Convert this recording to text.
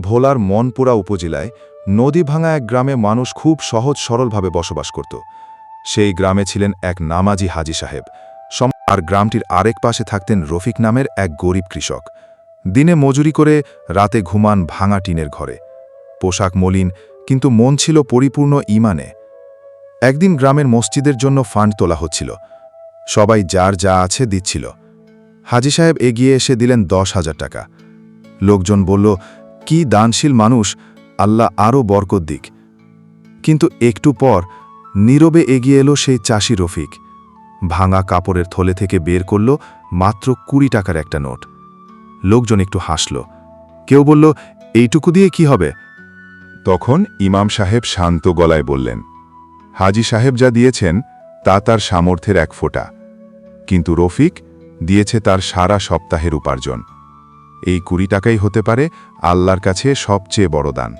ভোলার মনপুরা উপজেলায় নদীভাঙা এক গ্রামে মানুষ খুব সহজ সরলভাবে বসবাস করত। সেই গ্রামে ছিলেন এক নামাজি হাজী সাহেব। আর গ্রামটির আরেক পাশে থাকতেন রফিক নামের এক গরিব কৃষক। দিনে মজুরি করে রাতে ঘুমান ভাঙা টিনের ঘরে। পোশাক মলিন, কিন্তু মন ছিল পরিপূর্ণ ঈমানে। একদিন গ্রামের মসজিদের জন্য ফান্ড তোলা হচ্ছিল। সবাই যার যা আছে দিচ্ছিল। হাজী সাহেব এগিয়ে এসে দিলেন 10,000 টাকা। লোকজন বলল, কি দানশীল মানুষ, আল্লাহ আরও বরকত দিক। কিন্তু একটু পর নীরবে এগিয়ে এলো সেই চাষি রফিক। ভাঙা কাপড়ের থলে থেকে বের করল মাত্র 20 টাকার একটা নোট। লোকজন একটু হাসল। কেউ বলল, এইটুকু দিয়ে কি হবে? তখন ইমাম সাহেব শান্ত গলায় বললেন, হাজী সাহেব যা দিয়েছেন তা তার সামর্থ্যের এক ফোঁটা, কিন্তু রফিক দিয়েছে তার সারা সপ্তাহের উপার্জন। এই 20 টাকাই হতে পারে আল্লাহর কাছে সবচেয়ে বড় দান।